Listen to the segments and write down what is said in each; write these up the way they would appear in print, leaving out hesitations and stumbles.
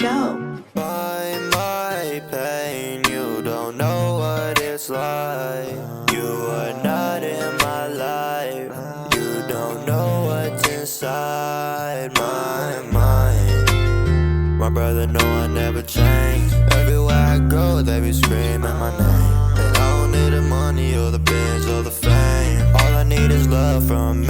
Faygo. By my pain, you don't know what it's like. You are not in my life. You don't know what's inside my mind. My brother know I never change. Everywhere I go, they be screaming my name. And I don't need the money or the Benz or the fame. All I need is love from me.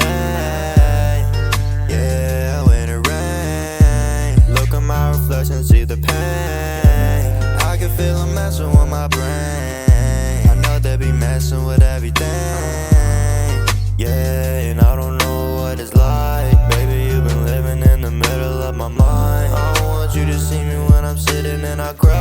Yeah, when it rains, look at my reflection, see the pain. I can feel them messing with my brain. I know they be messing with everything. Yeah, and I don't know what it's like. Baby, you've been living in the middle of my mind. I don't want you to see me when I'm sitting and I cry.